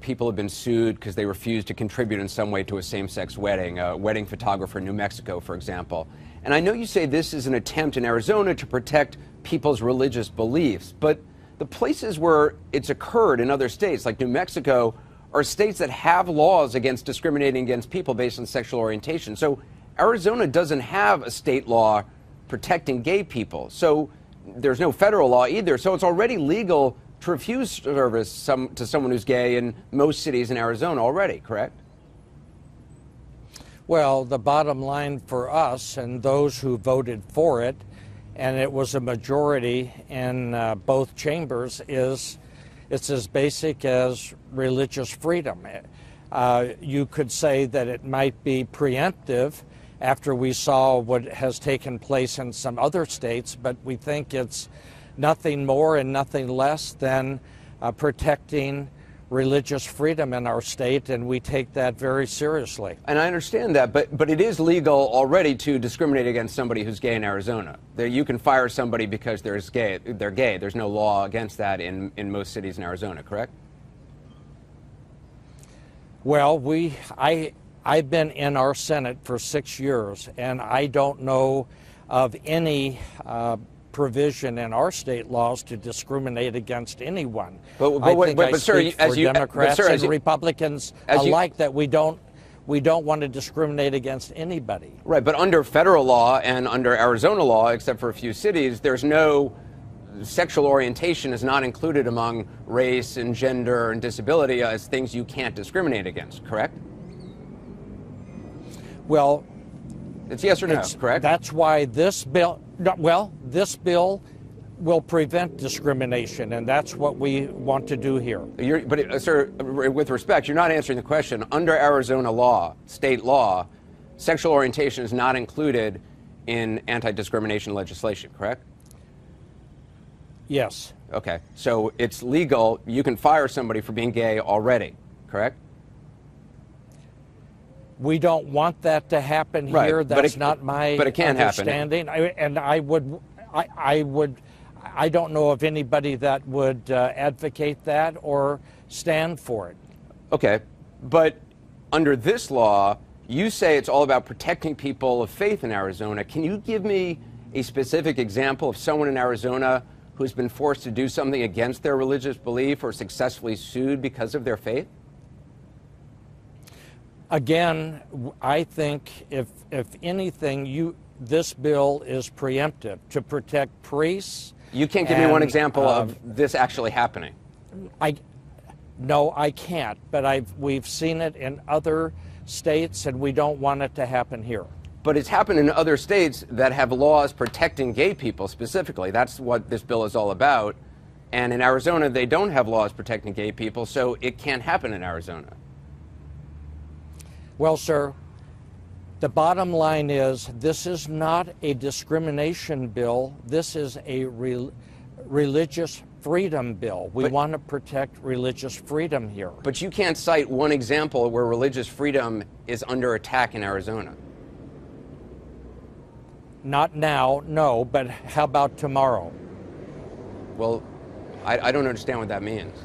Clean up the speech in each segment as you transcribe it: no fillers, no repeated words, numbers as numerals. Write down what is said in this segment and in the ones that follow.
People have been sued because they refused to contribute in some way to a same-sex wedding, a wedding photographer in New Mexico, for example. And I know you say this is an attempt in Arizona to protect people's religious beliefs, but the places where it's occurred in other states, like New Mexico, are states that have laws against discriminating against people based on sexual orientation. So Arizona doesn't have a state law protecting gay people. So there's no federal law either. So it's already legal to refuse service to someone who's gay in most cities in Arizona already, correct? Well, the bottom line for us and those who voted for it, and it was a majority in both chambers, is it's as basic as religious freedom. You could say that it might be preemptive after we saw what has taken place in some other states, but we think it's nothing more and nothing less than protecting religious freedom in our state, and we take that very seriously. And I understand that, but it is legal already to discriminate against somebody who's gay in Arizona. You can fire somebody because they're gay. There's no law against that in most cities in Arizona, correct? Well, I've been in our Senate for 6 years, and I don't know of any provision in our state laws to discriminate against anyone. But sir, as you, Democrats and Republicans alike, that we don't want to discriminate against anybody. Right, but under federal law and under Arizona law, except for a few cities, there's no sexual orientation is not included among race and gender and disability as things you can't discriminate against, correct? Well, it's yes or no, correct? That's why this bill, this bill will prevent discrimination, and that's what we want to do here. Sir, with respect, you're not answering the question. Under Arizona law, state law, sexual orientation is not included in anti-discrimination legislation, correct? Yes. Okay, so it's legal. You can fire somebody for being gay already, correct? We don't want that to happen here. That's not my understanding. I don't know of anybody that would advocate that or stand for it. Okay, but under this law, you say it's all about protecting people of faith in Arizona. Can you give me a specific example of someone in Arizona who's been forced to do something against their religious belief or successfully sued because of their faith? Again, I think if anything, this bill is preemptive to protect priests. You can't give me one example of this actually happening. No, I can't. But we've seen it in other states, and we don't want it to happen here. But it's happened in other states that have laws protecting gay people specifically. That's what this bill is all about. And in Arizona, they don't have laws protecting gay people, so it can't happen in Arizona. Well, sir, the bottom line is this is not a discrimination bill. This is a religious freedom bill. We want to protect religious freedom here. But you can't cite one example where religious freedom is under attack in Arizona. Not now, no, but how about tomorrow? Well, I don't understand what that means.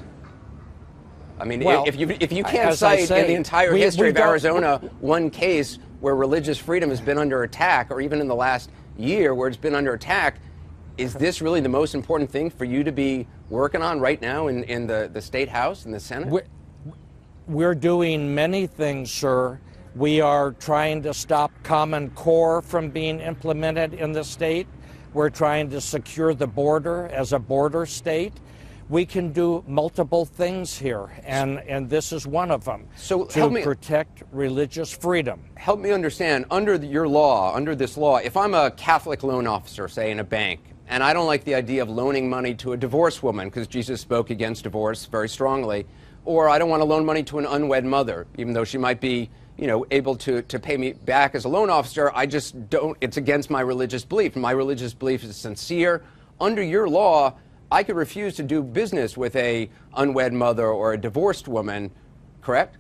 I mean, if you can't cite in the entire history of Arizona one case where religious freedom has been under attack, or even in the last year where it's been under attack, is this really the most important thing for you to be working on right now in the State House and the Senate? We're doing many things, sir. We are trying to stop Common Core from being implemented in the state. We're trying to secure the border as a border state. We can do multiple things here, and this is one of them, so to protect religious freedom. Help me understand, under your law, under this law, if I'm a Catholic loan officer, say in a bank, and I don't like the idea of loaning money to a divorced woman because Jesus spoke against divorce very strongly, or I don't want to loan money to an unwed mother, even though she might be, able to pay me back as a loan officer, I just don't, it's against my religious belief. My religious belief is sincere. Under your law, I could refuse to do business with a unwed mother or a divorced woman, correct?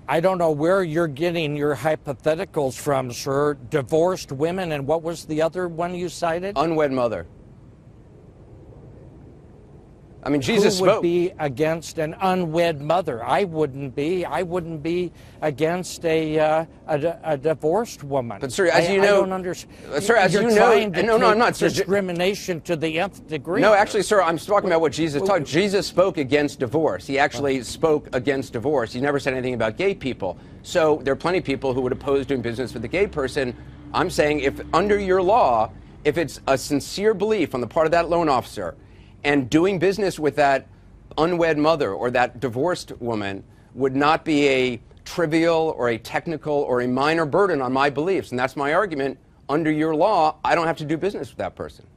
I don't know where you're getting your hypotheticals from, sir. Divorced women, and what was the other one you cited? Unwed mother. I mean, Jesus Who would spoke. be against an unwed mother? I wouldn't be. I wouldn't be against a divorced woman. But sir, as you know, I don't understand. Sir, as You're you know, trying to no, I'm take not. Sir, discrimination to the nth degree. no, actually, sir, I'm talking about what Jesus taught. Jesus spoke against divorce. He actually spoke against divorce. He never said anything about gay people. So there are plenty of people who would oppose doing business with a gay person. I'm saying if under your law, if it's a sincere belief on the part of that loan officer, and doing business with that unwed mother or that divorced woman would not be a trivial or a technical or a minor burden on my beliefs, and that's my argument, under your law, I don't have to do business with that person.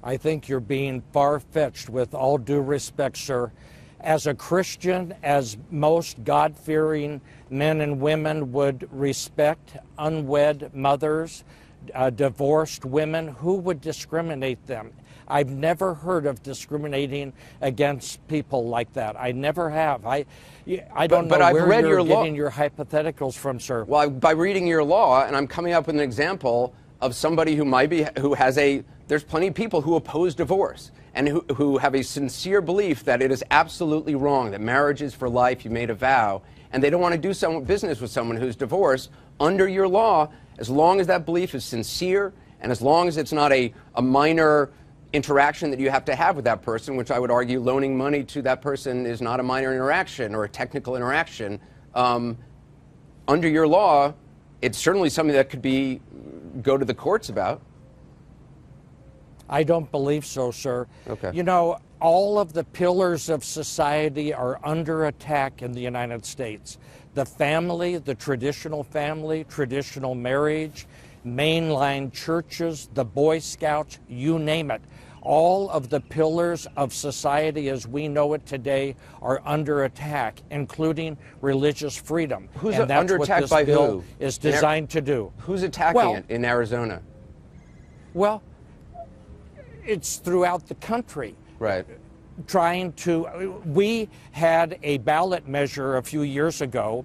I think you're being far-fetched, with all due respect, sir. As a Christian, as most God-fearing men and women would respect unwed mothers, divorced women, who would discriminate them? I've never heard of discriminating against people like that. I never have. I don't know I've where read you're your law. getting your hypotheticals from, sir. Well, by reading your law, and I'm coming up with an example of somebody who has there's plenty of people who oppose divorce and who have a sincere belief that it is absolutely wrong, that marriage is for life, you made a vow, and they don't want to do business with someone who's divorced. Under your law, as long as that belief is sincere and as long as it's not a minor interaction that you have to have with that person, which I would argue loaning money to that person is not a minor interaction or a technical interaction, under your law, it's certainly something that could go to the courts about. I don't believe so, sir. Okay. You know, all of the pillars of society are under attack in the United States. The family, the traditional family, traditional marriage, mainline churches, the Boy Scouts, you name it. All of the pillars of society as we know it today are under attack, including religious freedom. Who's and that's under what attack this by bill who? is designed to do. Who's attacking it in Arizona? Well, it's throughout the country. Right. We had a ballot measure a few years ago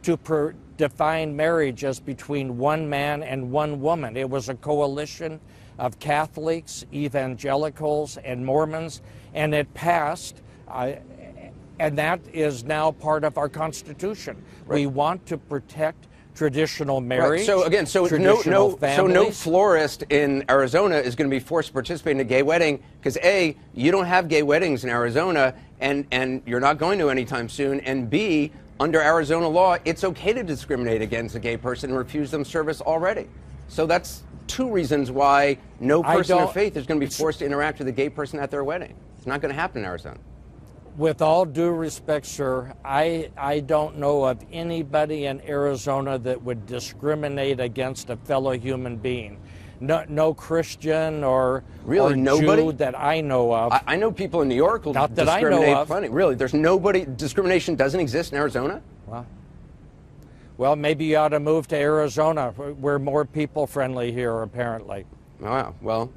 to define marriage as between one man and one woman. It was a coalition of Catholics, evangelicals, and Mormons, and it passed, and that is now part of our Constitution. Right. We want to protect traditional marriage. Right. So again, no florist in Arizona is going to be forced to participate in a gay wedding because A, you don't have gay weddings in Arizona, and you're not going to anytime soon, and B, under Arizona law, it's okay to discriminate against a gay person and refuse them service already. So that's two reasons why no person of faith is going to be forced to interact with a gay person at their wedding. It's not going to happen in Arizona. With all due respect, sir, I don't know of anybody in Arizona that would discriminate against a fellow human being. No Christian or Jew that I know of. I know people in New York who discriminate plenty. Really, there's nobody. Discrimination doesn't exist in Arizona? Well, maybe you ought to move to Arizona. We're more people-friendly here, apparently. Wow. Well,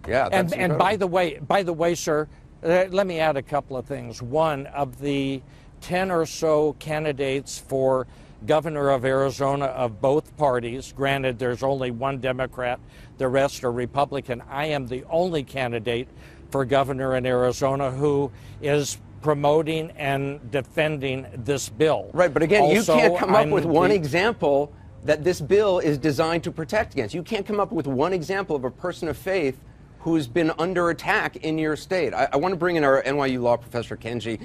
yeah. That's and by the way, sir, let me add a couple of things. One, of the 10 or so candidates for governor of Arizona of both parties, granted there's only one Democrat, the rest are Republican, I am the only candidate for governor in Arizona who is promoting and defending this bill. Right, but again, you can't come up with one example that this bill is designed to protect against. You can't come up with one example of a person of faith who's been under attack in your state. I want to bring in our NYU law professor, Kenji.